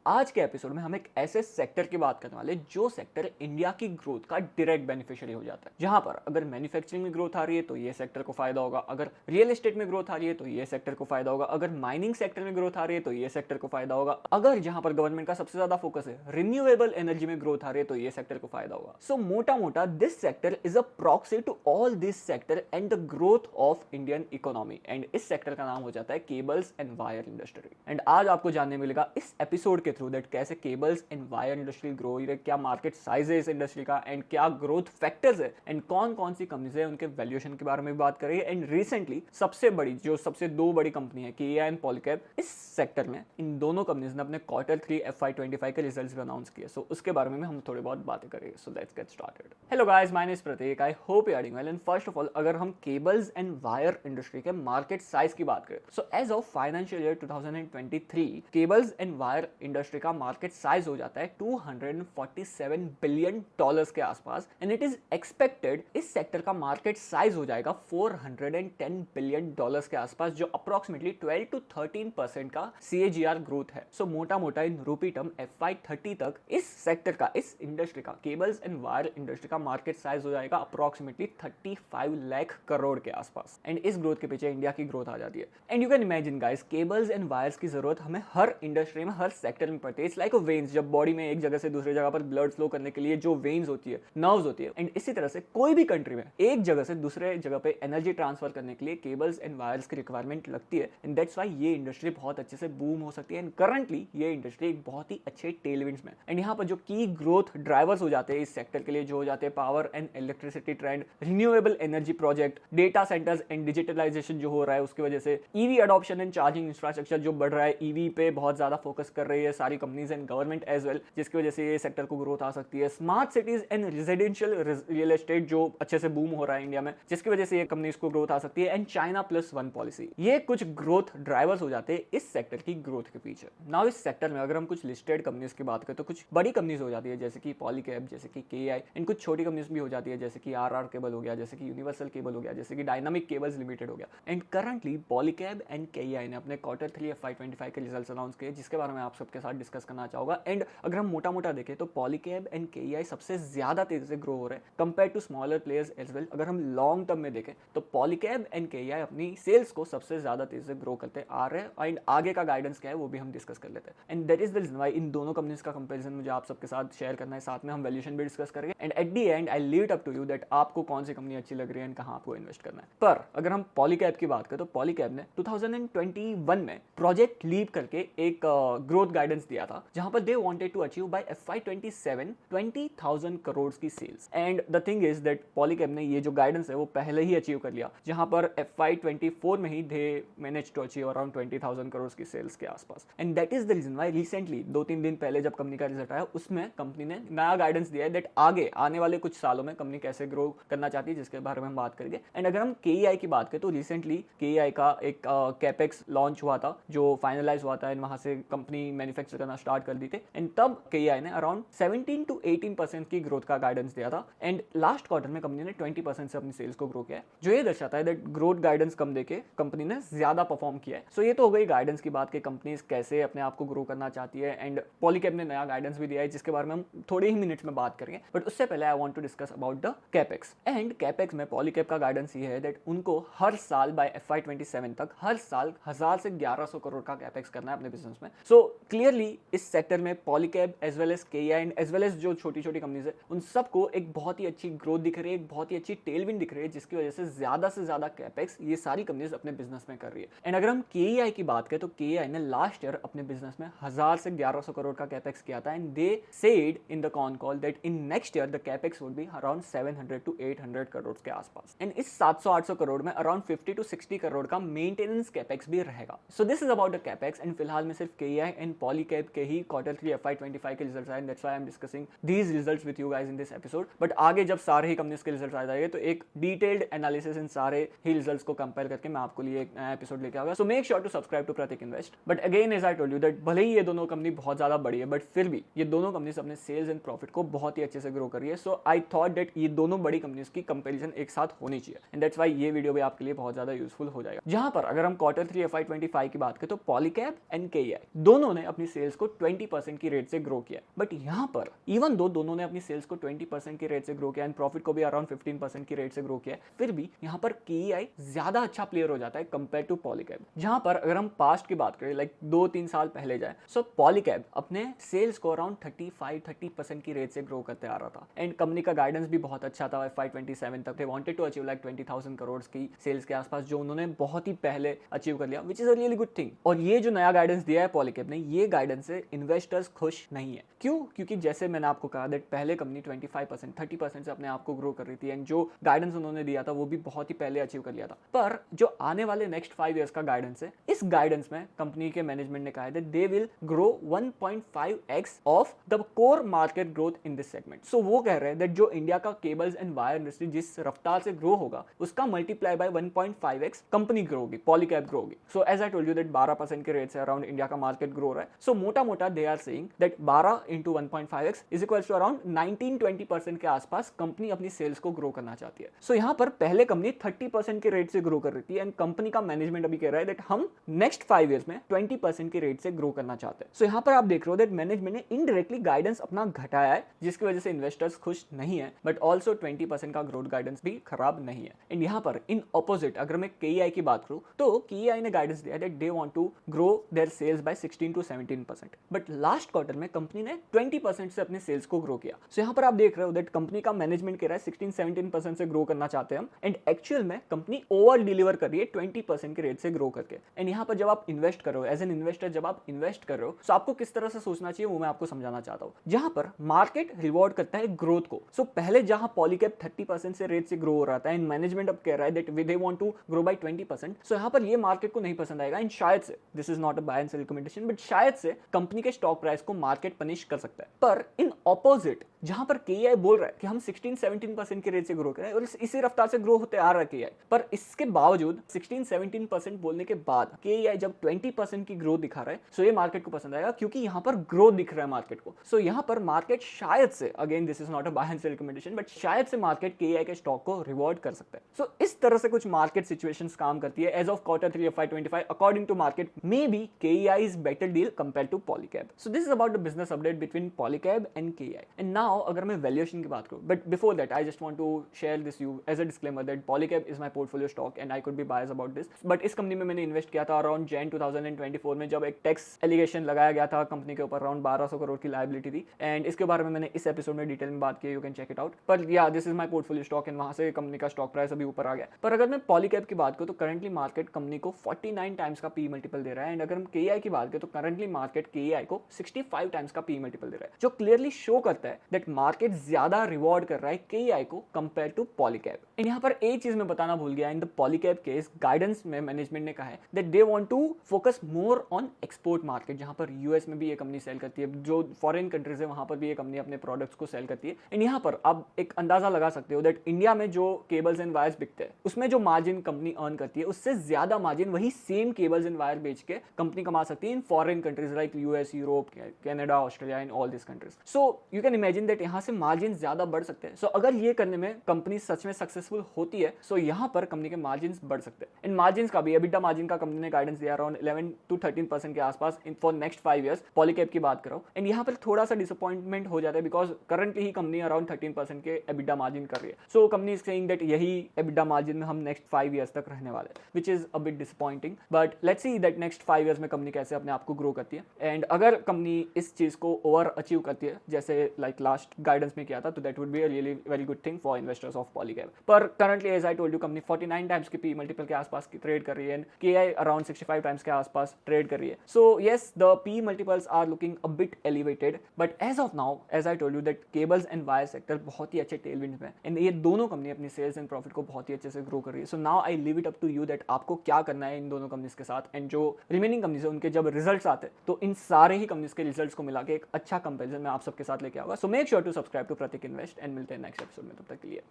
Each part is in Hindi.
आज के एपिसोड में हम एक ऐसे सेक्टर की बात करने वाले जो सेक्टर इंडिया की ग्रोथ का डायरेक्ट बेनिफिशियरी हो जाता है। जहां पर अगर मैन्युफैक्चरिंग में ग्रोथ आ रही है तो ये सेक्टर को फायदा होगा, अगर रियल एस्टेट में ग्रोथ आ रही है तो ये सेक्टर को फायदा होगा, अगर माइनिंग सेक्टर में ग्रोथ आ रही है तो ये सेक्टर को फायदा होगा, अगर जहां पर गवर्नमेंट का सबसे ज्यादा फोकस है रिन्यूएबल एनर्जी में ग्रोथ आ रही है तो ये सेक्टर को फायदा होगा। सो मोटा मोटा this sector is a proxy to all this sector and the growth of Indian economy, and इस सेक्टर का नाम हो जाता है cables and wire industry. And आज आपको जानने मिलेगा इस एपिसोड के थ्रू दैट कैसे cables and wire industry grow हो रही है, क्या मार्केट साइज है इस इंडस्ट्री का, एंड क्या ग्रोथ फैक्टर्स है, एंड कौन कौन सी कंपनीज है उनके वैल्यूएशन के बारे में भी बात करेंगे। एंड रिसेंटली सबसे दो बड़ी कंपनी है केईआई एंड पॉलीकैब, इस सेक्टर में इन दोनों कंपनीज ने अपने Q3 FY25 के रिजल्ट्स भी अनाउंस किए। सो उसके बारे में हम थोड़ी बहुत बातें करेंगे। So let's get started. Hello guys, my name is Prateek. I hope you are doing well. And first of all, अगर हम केबल्स एंड वायर इंडस्ट्री के मार्केट साइज की बात करें, so as of financial year 2023 cables and wire industry का मार्केट साइज हो जाता है $247 बिलियन के आसपास, एंड इट इज एक्सपेक्टेड इस सेक्टर का मार्केट साइज हो जाएगा $410 बिलियन के आसपास, जो अप्रोक्सीमेटली 12 to 13% का CAGR ग्रोथ है। सो मोटा मोटा इन रूपी टर्म FY30 तक इस सेक्टर का, इस इंडस्ट्री का, केबल्स एंड वायर इंडस्ट्री का मार्केट साइज हो जाएगा अप्रोक्सीमेटली 35 लाख करोड़ के आसपास। एंड इस ग्रोथ के पीछे इंडिया की ग्रोथ आ जाती है। And you can imagine guys, cables and wires की जरूरत हमें हर इंडस्ट्री में, हर सेक्टर में पड़ती है। इट्स लाइक अ वेन्स, जब बॉडी में एक जगह से दूसरी जगह पर ब्लड फ्लो करने के लिए जो वेन्स होती है, नर्व्स होती है, एंड इसी तरह से कोई भी कंट्री में एक जगह से दूसरे जगह पे एनर्जी ट्रांसफर करने के लिए केबल्स एंड वायर्स की रिक्वायरमेंट लगती है। एंड दैट्स व्हाई ये इंडस्ट्री बहुत अच्छे से बूम हो सकती है। एंड करंटली ये इंडस्ट्री एक बहुत ही अच्छे टेलविंड्स में, एंड यहाँ पर जो की ग्रोथ ड्राइवर्स हो जाते हैं इस सेक्टर के लिए, जो हो जाते हैं power and electricity trend, renewable energy project, data centres and digitalisation जो हो रहा है उसकी वजह से, EV adoption and charging infrastructure जो बढ़ रहा है, ईवी पे बहुत ज्यादा फोकस कर रही है सारी companies and government as well, जिसकी वजह से ये सेक्टर को ग्रोथ आ सकती है। Smart cities and residential real estate जो अच्छे से बूम हो रहा है इंडिया में, जिसकी वजह से ये कंपनीज को ग्रोथ आ सकती है। And China plus one policy, ये कुछ ग्रोथ ड्राइवर्स हो जाते हैं इस सेक्टर की ग्रोथ के पीछे। नाउ इस सेक्टर में अगर हम कुछ लिस्टेड कंपनीज की बात करें तो कुछ बड़ी कंपनीज हो जाती है जैसे कि पॉलीकैब, जैसे कि केईआई, एंड कुछ छोटी कंपनीज भी हो जाती है जैसे कि आरआर केबल हो गया, जैसे कि यूनिवर्सल केबल हो गया, जैसे कि डायनामिक केबल्स लिमिटेड हो गया। And currently Polycab and KEI ने अपने Q3 FY25 के रिजल्ट्स अनाउंस किए, जिसके बारे में आप सबके साथ डिस्कस करना चाहूंगा। एंड अगर हम मोटा मोटा देखें तो पॉलीकैब एंड केईआई सबसे ज्यादा तेजी से ग्रो हो रहे हैं compare to smaller players as well. अगर हम लॉन्ग टर्म में देखें तो पॉलीकैब एंड केईआई अपनी सेल्स को सबसे ज्यादा तेजी से ग्रो करते आ रहे हैं। एंड आगे का गाइडेंस क्या है वो भी हम डिस्कस कर लेते हैं। And that is the reason why इन दोनों कंपनीज का कंपैरिजन मुझे आप सबके साथ शेयर करना है, साथ में हम वैल्यूएशन भी डिस्कस करेंगे। And at the end I leave it up to you that आपको कौन सी कंपनी अच्छी लग रही है एंड कहां आपको इन्वेस्ट करना है। पर अगर हम पॉलीकैब की बात करें तो पॉलीकैब ने 2021 में प्रोजेक्ट लीप करके एक ग्रोथ गाइडेंस दिया था, जहां पर they wanted to achieve by FY27 20,000 crore की sales. And the thing is that Polycab ने ये जो गाइडेंस है वो पहले ही अचीव कर लिया, जहां पर FY24 में ही they manage to achieve around 20,000 crore की सेल्स के आसपास। And that is the reason why recently 2-3 दिन पहले जब कंपनी का रिजल्ट आया उसमें कंपनी ने नया गाइडेंस दिया है दैट आगे आने वाले कुछ सालों में कंपनी कैसे ग्रो करना चाहती है, जिसके बारे में हम बात करेंगे। एंड अगर हम केईआई की बात करें तो रिसेंटली केईआई का एक कैपेक्स लॉन्च हुआ था जो फाइनलाइज हुआ था, एंड वहां से कंपनी मैन्युफैक्चर करना स्टार्ट कर दी थी। एंड तब केईआई ने अराउंड 17 to 18% की ग्रोथ का गाइडेंस दिया था। एंड लास्ट क्वार्टर में कंपनी ने 20% से अपनी सेल्स को ग्रो किया है, जो ये दर्शाता है दैट ग्रोथ गाइडेंस कम देके कंपनी ने ज्यादा परफॉर्म किया है। सो ये तो हो गई गाइडेंस की बात कि कंपनीज कैसे अपने आप को ग्रो करना चाहती है। एंड पॉलीकैब ने नया गाइडेंस भी दिया है जिसके बारे में हम थोड़े ही मिनट्स में बात करेंगे। बट उससे पहले I want to discuss about the capex. And capex में पॉलीकैब का गाइडेंस ये है दैट उनको हर साल बाय FY27 तक हर साल 1000 से 1100 करोड़ का कैपेक्स करना है अपने बिजनेस में। सो क्लियरली इस सेक्टर में Polycab as well as KEI and as well as जो छोटी छोटी कंपनीज है उन सबको एक बहुत ही अच्छी ग्रोथ दिख रही है, एक बहुत ही अच्छी टेलविंड दिख रही है, जिसकी वजह से ज्यादा कैपेक्स ये सारी कंपनीज अपने बिजनेस में कर रही है। एंड अगर हम केईआई की बात करें तो केईआई ने लास्ट ईयर अपने बिजनेस में 1000 से 1100 करोड़ का कैपेक्स किया था। And they said in the con call that in next year the capex would be around 700 to 800 crore के आसपास। एंड इस 700-800 करोड़ में अराउंड 50 to 60 करोड़ का मेंटेनेंस कैपेक्स भी रहेगा। सो this is about the capex. And फिलहाल में सिर्फ केईआई एंड पॉलीकैब के ही Q3 FY25 के रिजल्ट्स आए, that's why I am discussing these results with you guys in this episode. But आगे जब सारे ही कंपनीज के रिजल्ट्स आ जाएंगे तो एक डिटेल्ड एनालिसिस इन सारे ही रिजल्ट्स को कंपेयर करके मैं आपको लिए एक नया एपिसोड लेके आऊंगा। So make sure to subscribe to Prateek invest. But again as I told you that भले ही ये दोनों कंपनी बहुत ज्यादा बड़ी है, बट फिर भी ये दोनों कंपनीज अपने सेल्स एंड प्रॉफिट को बहुत ही अच्छे से ग्रो कर रही है। सो आई थॉट दैट ये दोनों बड़ी कंपनीज की कंपैरिजन एक साथ होनी चाहिए, एंड दैट्स व्हाई ये वीडियो भी आपके लिए बहुत ज्यादा यूजफुल हो जाएगा। जहां पर अगर हम Q3 FY25 की बात करें तो पॉलीकैब एंड केईआई दोनों ने अपनी सेल्स को 20% की रेट से ग्रो किया। बट यहाँ पर इवन दो दोनों ने अपनी सेल्स को 20% की रेट से ग्रो किया एंड प्रॉफिट को भी अराउंड 15% की रेट से ग्रो किया, फिर भी यहाँ पर KEI ज्यादा अच्छा प्लेयर हो जाता है कंपेयर टू पॉलीकैब। जहां पर अगर हम पास्ट की बात करें, लाइक 2-3 साल पहले जाए, सो पॉलीकैब अपने सेल्स को अराउंड 35-30% की रेट से ग्रो करते आ रहा था एंड कंपनी का गाइडेंस भी बहुत अच्छा था। FY27 तक they wanted to achieve like 20,000 crore की सेल्स के आसपास, जो उन्होंने बहुत ही पहले अचीव कर लिया, which is a really good thing. और ये जो नया गाइडेंस दिया है पॉलीकैब ने, ये गाइडेंस से इन्वेस्टर्स खुश नहीं है। क्यों? क्योंकि जैसे मैंने आपको कहा दैट पहले कंपनी 25% 30% से अपने आप को ग्रो कर रही थी एंड जो गाइडेंस उन्होंने दिया था वो भी बहुत ही पहले अचीव कर लिया था। पर जो आने वाले नेक्स्ट 5 इयर्स का गाइडेंस है, इस गाइडेंस में कंपनी के मैनेजमेंट ने कहा है that they will grow 1.5x of the core market growth in this segment. So वो कह रहे हैं दैट जो इंडिया का केबल्स एंड वायर इंडस्ट्री जिस रफ्तार से ग्रो होगा, उसका multiply by 1.5x company grow होगी, पॉलीकैब ग्रो होगी। So as I told you that 12% के रेट से अराउंड इंडिया का मार्केट ग्रो रहा है। सो मोटा मोटा they are saying that 12 into 1.5x is equals to around 19-20% के आसपास कंपनी अपनी सेल्स को ग्रो करना चाहती है। सो यहाँ पर पहले कंपनी 30% के रेट से ग्रो कर रही थी एंड कंपनी का मैनेजमेंट अभी कह रहा है दैट हम नेक्स्ट 5 इयर्स में 20% के रेट से ग्रो करना चाहते हैं। सो यहाँ पर आप देख रहे हो दैट मैनेजमेंट ने इनडायरेक्टली गाइडेंस अपना घटाया है, जिसकी वजह से इन्वेस्टर्स खुश नहीं है, बट ऑल्सो 20% का ग्रोथ गाइडेंस भी खराब नहीं है। एंड यहाँ पर इन ऑपोजिट अगर मैं KEI की बात करूँ, तो KEI ने गाइडेंस दिया that they want to grow their sales by 16-17%, but last quarter में कंपनी ने 20% से अपने सेल्स को ग्रो किया। सो यहाँ पर आप देख रहे हो दैट कंपनी का मैनेजमेंट कह रहा है 16-17% से ग्रो करना चाहते हैं हम, एंड एक्चुअल में कंपनी ओवर डिलीवर कर रही है 20% के रेट से ग्रो करके। एंड यहाँ पर जब आप इन्वेस्ट कर रहे हो एज एन इन्वेस्टर, जब आप इन्वेस्ट कर रहे हो, तो आपको किस तरह से सोचना चाहिए वो मैं आपको समझाना चाहता हूँ। जहां पर मार्केट रिवॉर्ड करता है ग्रोथ को। सो पहले जहां पॉलीकैब 30% से रेट से ग्रो हो रहा था एंड मैनेजमेंट अब कह रहा है that they want to grow by 20%, so यहाँ पर ये मार्केट को नहीं पसंद आएगा एंड शायद से, this is not a buy and sell recommendation, but शायद से कंपनी के स्टॉक प्राइस को मार्केट पनिश कर सकता है। पर इन ऑपोजिट जहां पर KEI बोल रहा है कि हम 16-17% के रेट से ग्रो करें और इसी रफ्तार से ग्रो होते आ रहा है KEI, पर इसके बावजूद 16-17% बोलने के बाद KEI जब 20% की ग्रोथ दिखा रहा है, सो ये मार्केट को पसंद आएगा क्योंकि यहाँ पर ग्रोथ दिख रहा है मार्केट को। सो यहाँ पर मार्केट शायद से, again this is not a buy and sell recommendation, but शायद से मार्केट KEI के स्टॉक को रिवॉर्ड कर सकता है। सो इस तरह से कुछ मार्केट सिचुएशंस काम करती है। As of Q3 FY25 according to market, may be KEI is better deal compare to Polycab. So this is about the business update between Polycab and KEI। And now अगर मैं वैल्यूएशन की बात करूं, but before that I just want to share this you as a disclaimer that Polycab is my portfolio stock and I could be biased about this, but इस कंपनी में मैंने इन्वेस्ट किया था अराउंड जैन 2024 में, जब एक टैक्स एलिगेशन लगाया गया था कंपनी के ऊपर, अराउंड 1200 करोड़ की लायबिलिटी थी एंड इसके बारे में मैंने इस एपिसोड में डिटेल में बात की, you can check it out. पर या this is my portfolio stock and वहां से कंपनी का स्टॉक प्राइस अभी ऊपर आ गया। पर अगर मैं पॉलीकैब की बात करूं तो करंटली मार्केट कंपनी को 49 टाइम्स का पी मल्टीपल दे रहा है एंड अगर हम KEI की बात करें तो करंटली मार्केट KEI को 65 टाइम्स का पी मल्टीपल दे रहा है, जो क्लियरली शो करता है दैट मार्केट ज्यादा रिवॉर्ड कर रहा है KEI को कंपेयर टू पॉलीकैब। एंड यहाँ पर एक चीज मैं बताना भूल गया, in the Polycab case guidance में मैनेजमेंट ने कहा है that they want to focus more on export market, जहां पर US में भी ये कंपनी सेल करती है, जो फॉरेन कंट्रीज है वहां पर भी ये कंपनी अपने प्रोडक्ट्स को सेल करती है। एंड यहाँ पर आप एक अंदाजा लगा सकते हो दैट इंडिया में जो केबल्स एंड वायर्स बिकते हैं उसमें जो मार्जिन कंपनी अर्न करती है, उससे ज्यादा मार्जिन वही सेम केबल्स एंड वायर बेच के कंपनी कमा सकती है in foreign countries like US, Europe, Canada, Australia and all this countries. So you can imagine that यहाँ से मार्जिन ज्यादा बढ़ सकते हैं। सो अगर ये करने में कंपनी सच में सक्सेसफुल होती है, सो यहाँ पर कंपनी के मार्जिन बढ़ सकते हैं। इन मार्जिन का भी EBITDA मार्जिन का कंपनी ने गाइडेंस दिया अराउंड 11-13% के आसपास in for next 5 years Polycab की बात करो। एंड यहाँ पर थोड़ा सा डिसअपॉइंटमेंट हो जाता है because currently he company around 13% के EBITDA मार्जिन कर रही है। So company is saying that यही EBITDA मार्जिन में हम नेक्स्ट 5 इयर्स तक रहने वाले हैं, which is a bit disappointing, but let's see that next 5 years में कंपनी कैसे अपने आप को ग्रो करती है। एंड अगर कंपनी इस चीज को ओवर अचीव करती है जैसे लाइक लास्ट गाइडेंस में किया था, तो that would be a really very good thing for investors of Polycab. पर currently as I told you company 49 times की पी मल्टीपल के आसपास की ट्रेड कर रही है, KEI अराउंड 65 टाइम्स के आसपास ट्रेड कर रही है। So yes, the P multiples are looking a bit elevated, but as of now as I told you that cables and wire sector बहुत ही अच्छे टेलविंड में एंड ये दोनों कंपनी अपनी सेल्स एंड प्रॉफिट को बहुत ही अच्छे से ग्रो कर रही है। So now I leave it up to you that आपको क्या करना है इन दोनों कंपनीज के साथ, एंड जो रिमेनिंग कंपनीज है उनके जब रिजल्ट्स आते हैं तो इन सारे ही कंपनीज के रिजल्ट्स को मिला के एक अच्छा कंपेरिजन मैं आप सबके साथ लेके आऊंगा। So make sure to subscribe to Prateek invest and मिलते हैं नेक्स्ट एपिसोड में। तब तक के लिए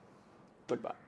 गुड बाय।